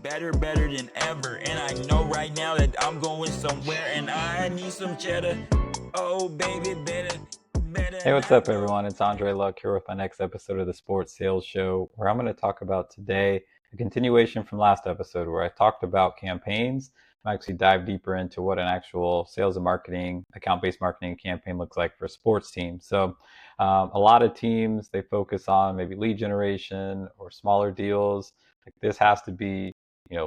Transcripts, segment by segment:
better than ever. And I know right now that I'm going somewhere and I need some cheddar. Oh, baby, better Hey, what's not up, go. everyone? It's Andre Luck here with my next episode of the Sports Sales Show, where I'm going to talk about today a continuation from last episode where I talked about campaigns. I actually dive deeper into what an actual sales and marketing, account-based marketing campaign looks like for a sports team. So, a lot of teams they focus on maybe lead generation or smaller deals. Like this has to be,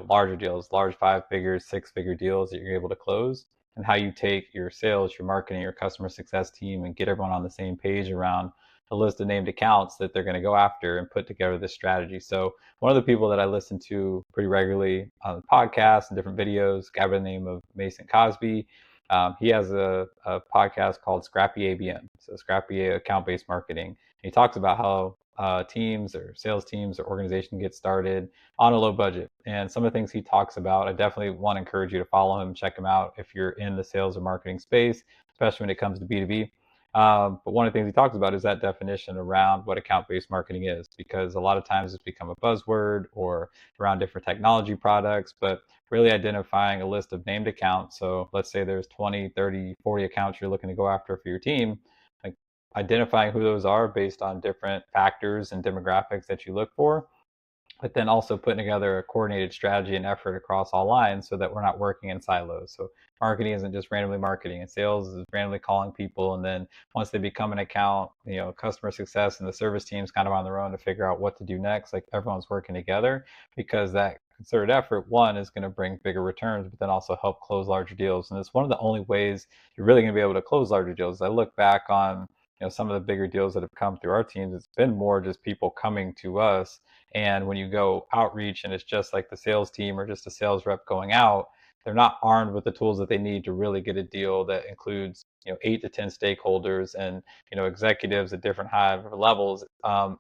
larger deals, large five-figure, six-figure deals that you're able to close and how you take your sales, your marketing, your customer success team and get everyone on the same page around a list of named accounts that they're going to go after and put together this strategy. So one of the people that I listen to pretty regularly on the podcast and different videos, a guy by the name of Mason Cosby, he has a podcast called Scrappy ABM, so Scrappy Account-Based Marketing. He talks about how teams or sales teams or organization get started on a low budget. And some of the things he talks about, I definitely want to encourage you to follow him, check him out if you're in the sales or marketing space, especially when it comes to B2B. But one of the things he talks about is that definition around what account-based marketing is, because a lot of times it's become a buzzword or around different technology products, but really identifying a list of named accounts. So let's say there's 20, 30, 40 accounts you're looking to go after for your team, like identifying who those are based on different factors and demographics that you look for, but then also putting together a coordinated strategy and effort across all lines so that we're not working in silos. So marketing isn't just randomly marketing, and sales is randomly calling people. And then once they become an account, customer success and the service team's kind of on their own to figure out what to do next. Like everyone's working together because that concerted effort, one, is going to bring bigger returns, but then also help close larger deals. And it's one of the only ways you're really going to be able to close larger deals. I look back on some of the bigger deals that have come through our teams. It's been more just people coming to us, and when you go outreach and it's just like the sales team or just a sales rep going out, they're not armed with the tools that they need to really get a deal that includes 8 to 10 stakeholders and executives at different high levels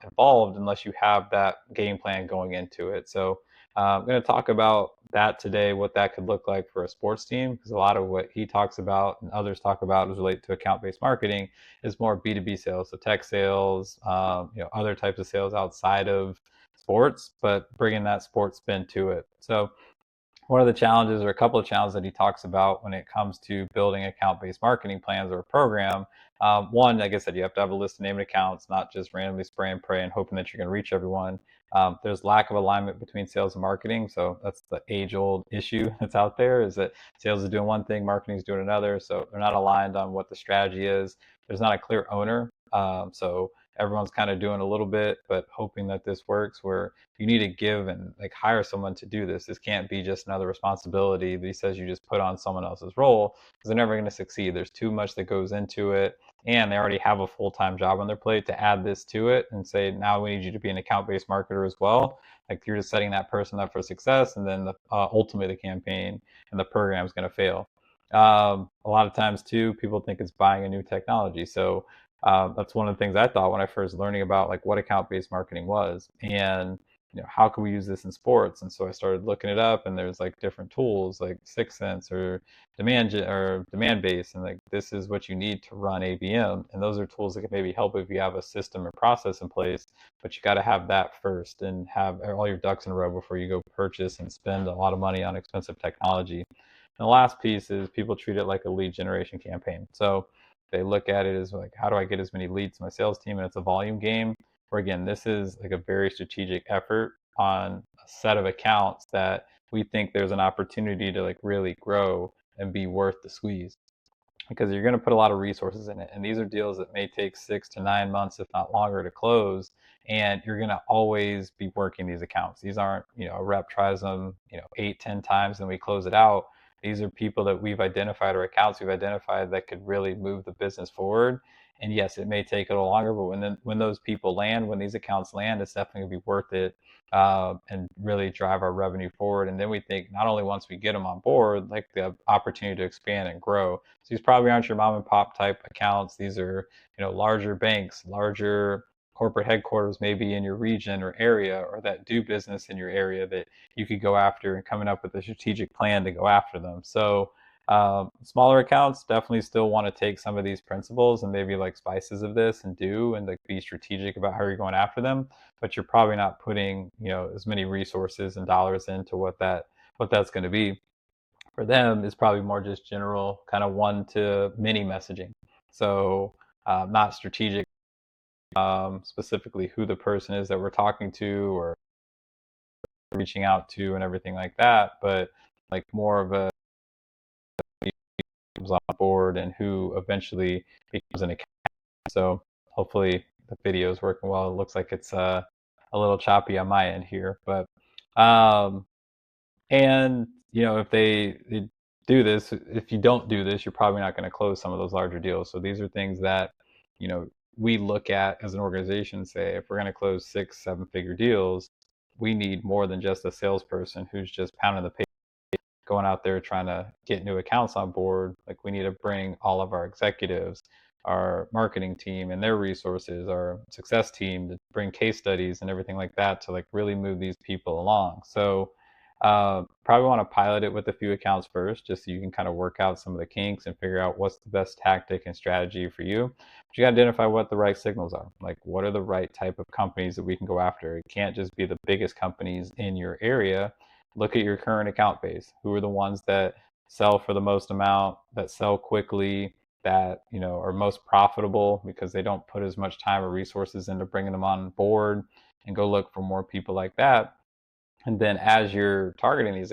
involved unless you have that game plan going into it. So I'm going to talk about that today, what that could look like for a sports team, because a lot of what he talks about and others talk about is related to account-based marketing is more B2B sales, so tech sales, other types of sales outside of sports, but bringing that sports spin to it. So one of the challenges or a couple of challenges that he talks about when it comes to building account-based marketing plans or a program, one, like I said, you have to have a list of named accounts, not just randomly spray and pray and hoping that you're going to reach everyone. There's lack of alignment between sales and marketing, so that's the age-old issue that's out there, is that sales is doing one thing, marketing is doing another, so they're not aligned on what the strategy is. There's not a clear owner, so everyone's kind of doing a little bit, but hoping that this works, where you need to give and like hire someone to do this. This can't be just another responsibility that he says you just put on someone else's role, because they're never going to succeed. There's too much that goes into it, and they already have a full-time job on their plate. To add this to it and say, now we need you to be an account-based marketer as well, like you're just setting that person up for success, and then ultimately the campaign and the program is going to fail. A lot of times too, people think it's buying a new technology. So that's one of the things I thought when I first learning about like what account-based marketing was, and how can we use this in sports. And so I started looking it up, and there's like different tools like Sixth Sense or demand base, and like this is what you need to run ABM, and those are tools that can maybe help if you have a system or process in place, but you got to have that first and have all your ducks in a row before you go purchase and spend a lot of money on expensive technology. And the last piece is people treat it like a lead generation campaign. So they look at it as like, how do I get as many leads to my sales team? And it's a volume game, where again, this is like a very strategic effort on a set of accounts that we think there's an opportunity to like really grow and be worth the squeeze, because you're going to put a lot of resources in it. And these are deals that may take 6 to 9 months, if not longer, to close. And you're going to always be working these accounts. These aren't, a rep tries them, 8, 10 times, and we close it out. These are people that we've identified, or accounts we've identified, that could really move the business forward. And yes, it may take a little longer, but when those people land, when these accounts land, it's definitely going to be worth it, and really drive our revenue forward. And then we think not only once we get them on board, like the opportunity to expand and grow. So these probably aren't your mom and pop type accounts. These are, larger banks, larger corporate headquarters maybe in your region or area, or that do business in your area, that you could go after, and coming up with a strategic plan to go after them. So Smaller accounts definitely still want to take some of these principles and maybe like spices of this and like be strategic about how you're going after them, but you're probably not putting, as many resources and dollars into what that's going to be. For them is probably more just general kind of one to many messaging. So not strategic, specifically who the person is that we're talking to or reaching out to and everything like that, but like more of a comes on board and who eventually becomes an account. So hopefully the video is working well. It looks like it's a little choppy on my end here, but um, and if they do this, if you don't do this, you're probably not going to close some of those larger deals. So these are things that you know we look at as an organization and say, if we're going to close 6, 7 figure deals, we need more than just a salesperson who's just pounding the pavement going out there trying to get new accounts on board. Like we need to bring all of our executives, our marketing team and their resources, our success team to bring case studies and everything like that to like really move these people along. So probably want to pilot it with a few accounts first, just so you can kind of work out some of the kinks and figure out what's the best tactic and strategy for you. But you got to identify what the right signals are. Like, what are the right type of companies that we can go after? It can't just be the biggest companies in your area. Look at your current account base. Who are the ones that sell for the most amount, that sell quickly, that are most profitable because they don't put as much time or resources into bringing them on board, and go look for more people like that. And then as you're targeting these,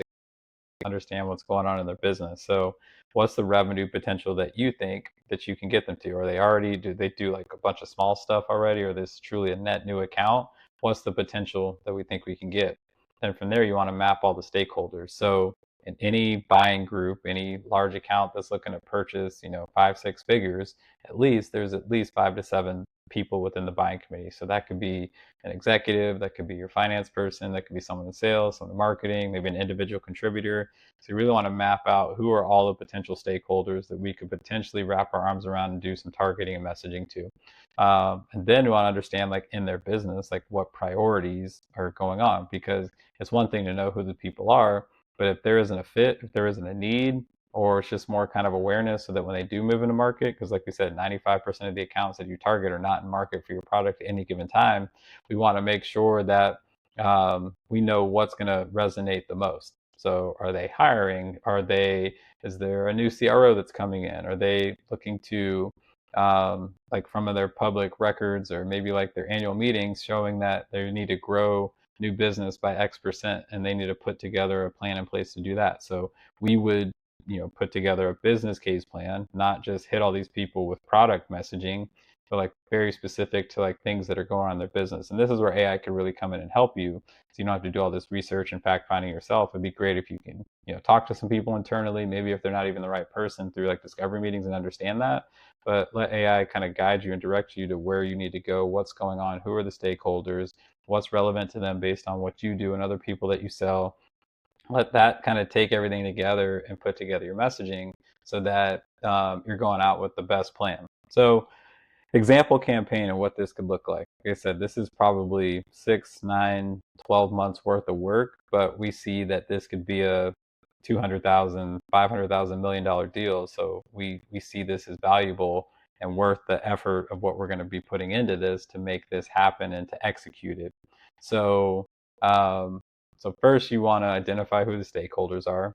understand what's going on in their business. So what's the revenue potential that you think that you can get them to? Are they already, do they do like a bunch of small stuff already, or this truly a net new account? What's the potential that we think we can get? Then from there, you want to map all the stakeholders. So in any buying group, any large account that's looking to purchase, 5, 6 figures, at least there's at least 5 to 7 people within the buying committee. So that could be an executive, that could be your finance person, that could be someone in sales, someone in marketing, maybe an individual contributor. So you really want to map out who are all the potential stakeholders that we could potentially wrap our arms around and do some targeting and messaging to. And then we want to understand, like in their business, like what priorities are going on, because it's one thing to know who the people are, but if there isn't a fit, if there isn't a need, or it's just more kind of awareness so that when they do move into market, because like we said, 95% of the accounts that you target are not in market for your product at any given time, we want to make sure that we know what's going to resonate the most. So are they hiring? Is there a new CRO that's coming in? Are they looking to, like from their public records or maybe like their annual meetings showing that they need to grow new business by X% and they need to put together a plan in place to do that. So we would, put together a business case plan, not just hit all these people with product messaging, but like very specific to like things that are going on in their business. And this is where AI could really come in and help you. So you don't have to do all this research and fact finding yourself. It'd be great if you can, talk to some people internally, maybe if they're not even the right person, through like discovery meetings, and understand that. But let AI kind of guide you and direct you to where you need to go, what's going on, who are the stakeholders, what's relevant to them based on what you do and other people that you sell. Let that kind of take everything together and put together your messaging so that you're going out with the best plan. So example campaign and what this could look like. Like I said, this is probably 6, 9, 12 months worth of work, but we see that this could be a 200,000, 500,000, $1 million deal. So we see this as valuable and worth the effort of what we're going to be putting into this to make this happen and to execute it. So, um, so first you want to identify who the stakeholders are,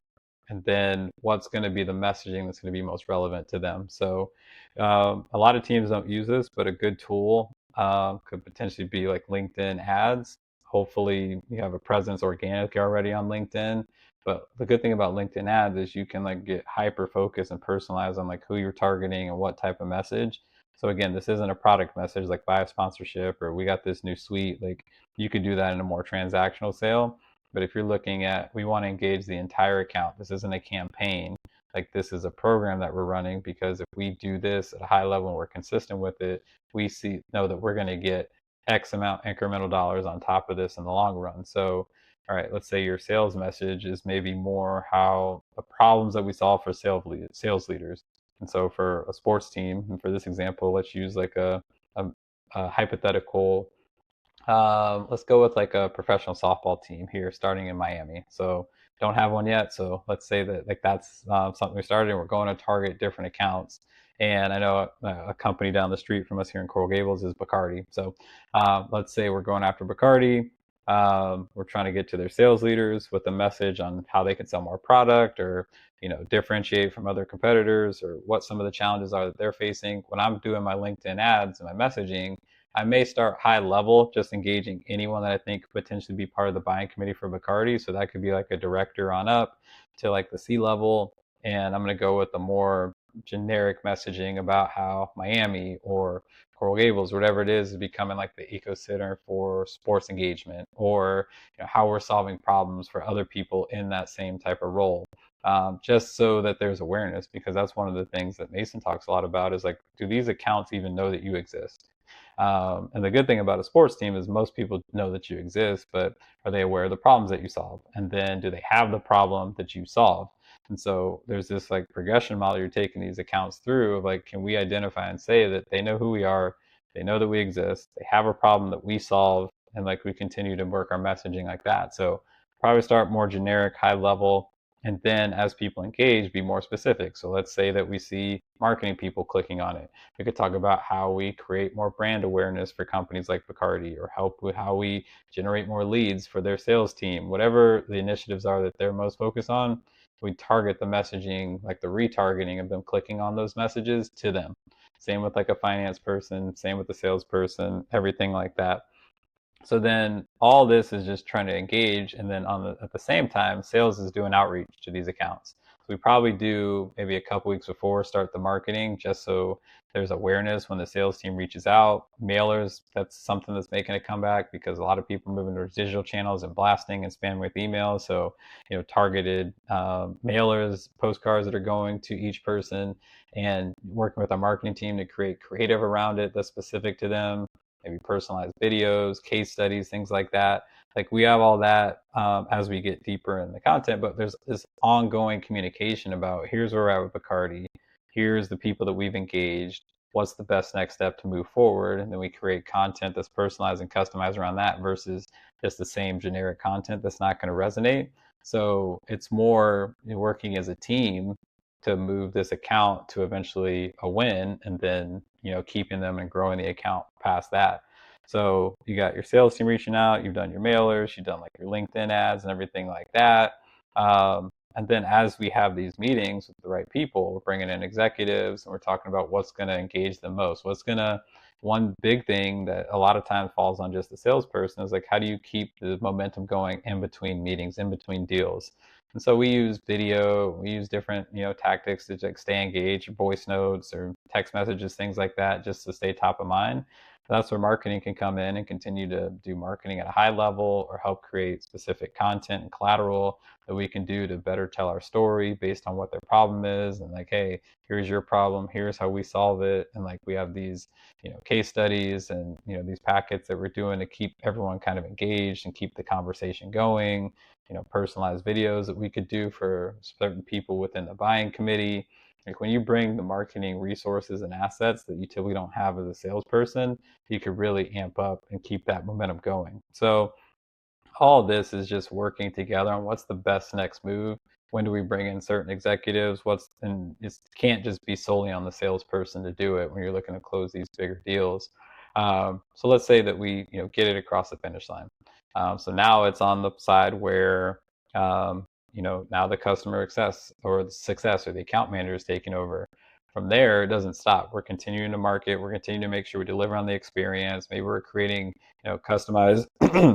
and then what's going to be the messaging that's going to be most relevant to them. So a lot of teams don't use this, but a good tool could potentially be like LinkedIn ads. Hopefully you have a presence organically already on LinkedIn. But the good thing about LinkedIn ads is you can like get hyper focused and personalized on like who you're targeting and what type of message. So again, this isn't a product message like buy a sponsorship or we got this new suite. Like you could do that in a more transactional sale. But if you're looking at, we want to engage the entire account. This isn't a campaign. Like this is a program that we're running, because if we do this at a high level and we're consistent with it, we know that we're going to get X amount incremental dollars on top of this in the long run. So, all right, let's say your sales message is maybe more how the problems that we solve for sales leaders. And so for a sports team, and for this example, let's use like a hypothetical Let's go with like a professional softball team here starting in Miami. So don't have one yet. So let's say that like that's something we started and we're going to target different accounts. And I know a company down the street from us here in Coral Gables is Bacardi. So let's say we're going after Bacardi. We're trying to get to their sales leaders with a message on how they can sell more product or differentiate from other competitors or what some of the challenges are that they're facing. When I'm doing my LinkedIn ads and my messaging, I may start high level, just engaging anyone that I think could potentially be part of the buying committee for Bacardi. So that could be like a director on up to like the C level. And I'm going to go with the more generic messaging about how Miami or Coral Gables, whatever it is becoming like the eco center for sports engagement, or how we're solving problems for other people in that same type of role. Just so that there's awareness, because that's one of the things that Mason talks a lot about is like, do these accounts even know that you exist? And the good thing about a sports team is most people know that you exist, but are they aware of the problems that you solve? And then do they have the problem that you solve? And so there's this like progression model you're taking these accounts through of like, can we identify and say that they know who we are, they know that we exist, they have a problem that we solve, and like we continue to work our messaging like that. So probably start more generic, high level, and then as people engage, be more specific. So let's say that we see marketing people clicking on it. We could talk about how we create more brand awareness for companies like Bacardi, or help with how we generate more leads for their sales team. Whatever the initiatives are that they're most focused on, we target the messaging, like the retargeting of them clicking on those messages to them. Same with like a finance person, same with the salesperson, everything like that. So then all this is just trying to engage, and then at the same time, sales is doing outreach to these accounts. So we probably do maybe a couple weeks before start the marketing, just so there's awareness when the sales team reaches out. Mailers, that's something that's making a comeback because a lot of people are moving towards digital channels and blasting and spamming with emails. So targeted mailers, postcards that are going to each person, and working with our marketing team to create creative around it that's specific to them, maybe personalized videos, case studies, things like that. Like we have all that as we get deeper in the content, but there's this ongoing communication about here's where we're at with Bacardi, here's the people that we've engaged, what's the best next step to move forward, and then we create content that's personalized and customized around that versus just the same generic content that's not going to resonate. So it's more working as a team to move this account to eventually a win, and then keeping them and growing the account past that. So you got your sales team reaching out, you've done your mailers, you've done like your LinkedIn ads and everything like that. And then as we have these meetings with the right people, we're bringing in executives and we're talking about what's going to engage them most. One big thing that a lot of times falls on just the salesperson is like, how do you keep the momentum going in between meetings, in between deals? And so we use video, we use different, tactics to like stay engaged, voice notes or text messages, things like that, just to stay top of mind. That's where marketing can come in and continue to do marketing at a high level, or help create specific content and collateral that we can do to better tell our story based on what their problem is. And like, hey, here's your problem, here's how we solve it. And like we have these, case studies and, these packets that we're doing to keep everyone kind of engaged and keep the conversation going. Personalized videos that we could do for certain people within the buying committee. Like when you bring the marketing resources and assets that you typically don't have as a salesperson, you could really amp up and keep that momentum going. So all of this is just working together on what's the best next move. When do we bring in certain executives? And it can't just be solely on the salesperson to do it when you're looking to close these bigger deals. So let's say that we get it across the finish line. So now it's on the side where now the customer success or the account manager is taking over. From there, it doesn't stop. We're continuing to market. We're continuing to make sure we deliver on the experience. Maybe we're creating customized,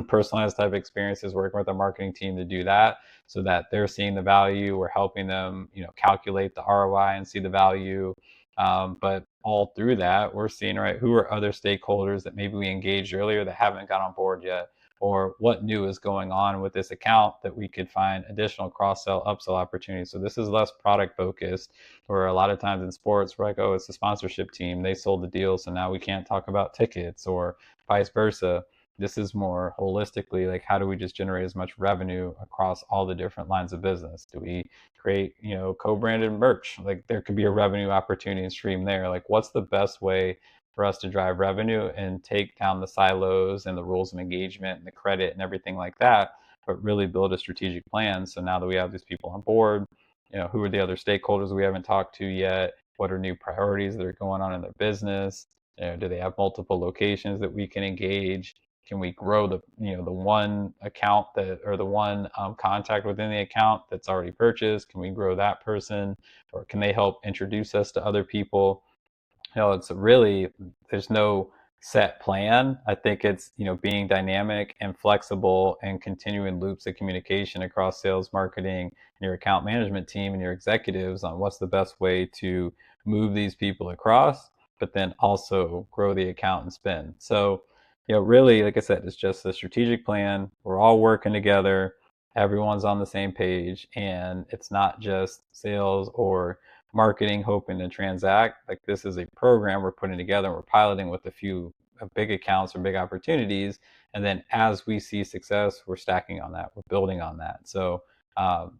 personalized type experiences, working with our marketing team to do that so that they're seeing the value. We're helping them, calculate the ROI and see the value. But all through that, we're seeing, right, who are other stakeholders that maybe we engaged earlier that haven't got on board yet, or what new is going on with this account that we could find additional cross-sell, upsell opportunities. So this is less product focused, where a lot of times in sports, we're like, oh, it's the sponsorship team, they sold the deal, so now we can't talk about tickets, or vice versa. This is more holistically, like, how do we just generate as much revenue across all the different lines of business? Do we create, co-branded merch? Like there could be a revenue opportunity and stream there. Like what's the best way for us to drive revenue and take down the silos and the rules of engagement and the credit and everything like that, but really build a strategic plan. So now that we have these people on board, who are the other stakeholders we haven't talked to yet? What are new priorities that are going on in their business? Do they have multiple locations that we can engage? Can we grow the one account that, or the one contact within the account that's already purchased? Can we grow that person, or can they help introduce us to other people? It's really, there's no set plan. I think it's, being dynamic and flexible and continuing loops of communication across sales, marketing, and your account management team and your executives on what's the best way to move these people across, but then also grow the account and spend. So, really, like I said, it's just a strategic plan. We're all working together. Everyone's on the same page, and it's not just sales or marketing hoping to transact. Like, this is a program we're putting together and we're piloting with a few big accounts or big opportunities, and then as we see success, we're stacking on that, we're building on that. So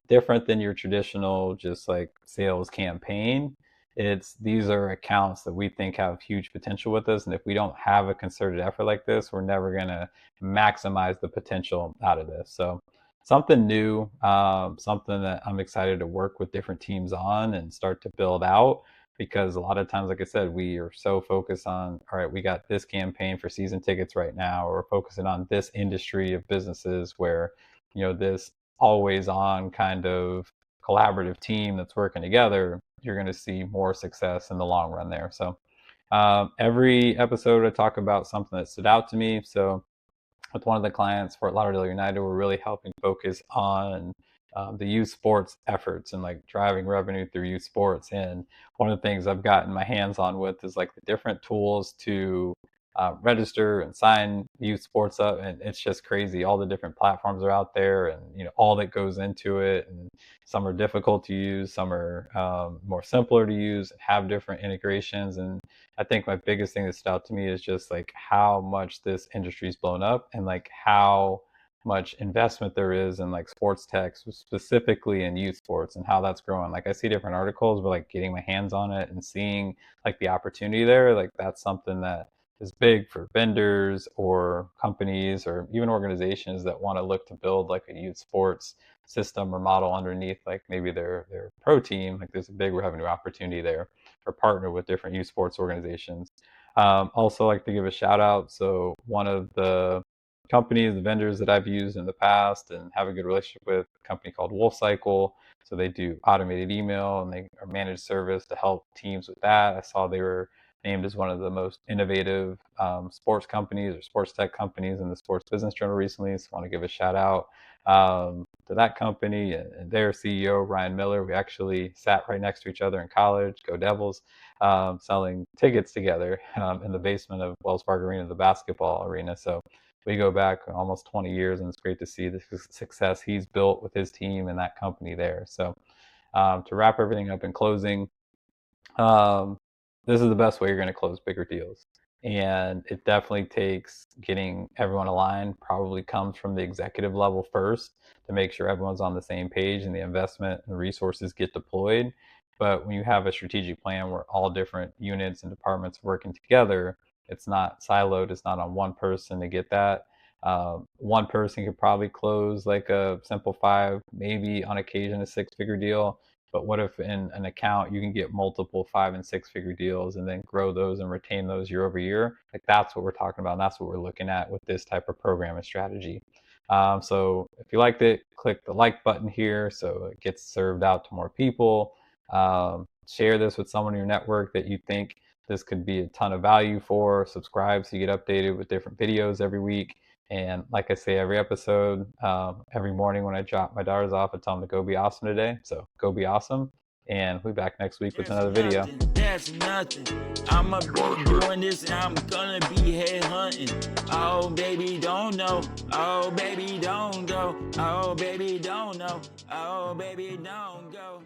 different than your traditional just like sales campaign. These are accounts that we think have huge potential with us, and if we don't have a concerted effort like this, we're never going to maximize the potential out of this. So something new, something that I'm excited to work with different teams on and start to build out. Because a lot of times, like I said, we are so focused on, all right, we got this campaign for season tickets right now, or we're focusing on this industry of businesses where, this always on kind of collaborative team that's working together, you're going to see more success in the long run there. So every episode I talk about something that stood out to me. So with one of the clients, Fort Lauderdale United, we're really helping focus on the youth sports efforts and like driving revenue through youth sports. And one of the things I've gotten my hands on with is like the different tools to register and sign youth sports up. And it's just crazy. All the different platforms are out there, and all that goes into it. And some are difficult to use, some are more simpler to use, and have different integrations. And I think my biggest thing that stood out to me is just like how much this industry's blown up, and like how much investment there is in like sports tech, specifically in youth sports, and how that's growing. Like, I see different articles, but like getting my hands on it and seeing like the opportunity there, like that's something that is big for vendors or companies or even organizations that want to look to build like a youth sports system or model underneath like maybe their pro team. Like, there's a big revenue opportunity there, or partner with different youth sports organizations. Also like to give a shout out. So one of the companies, the vendors that I've used in the past and have a good relationship with, a company called Wolf Cycle. So they do automated email and they are managed service to help teams with that. I saw they were named as one of the most innovative sports companies or sports tech companies in the Sports Business Journal recently. So I want to give a shout out to that company and their CEO, Ryan Miller. We actually sat right next to each other in college, go Devils, selling tickets together in the basement of Wells Fargo Arena, the basketball arena. So we go back almost 20 years, and it's great to see the success he's built with his team and that company there. So to wrap everything up in closing, this is the best way you're going to close bigger deals. And it definitely takes getting everyone aligned, probably comes from the executive level first, to make sure everyone's on the same page and the investment and resources get deployed. But when you have a strategic plan where all different units and departments are working together, it's not siloed, it's not on one person to get that. One person could probably close like a simple 5, maybe on occasion a 6-figure deal. But what if in an account you can get multiple 5 and 6-figure deals and then grow those and retain those year over year? Like, that's what we're talking about, and that's what we're looking at with this type of program and strategy. So if you liked it, click the like button here so it gets served out to more people. Share this with someone in your network that you think this could be a ton of value for. Subscribe so you get updated with different videos every week. And like I say, every episode, every morning when I drop my daughters off, I tell them to go be awesome today. So go be awesome. And we'll be back next week with another video. That's nothing. I'ma be doing this and I'm gonna be head hunting. Oh, baby, don't know. Oh, baby, don't go. Oh, baby, don't know. Oh, baby, don't go.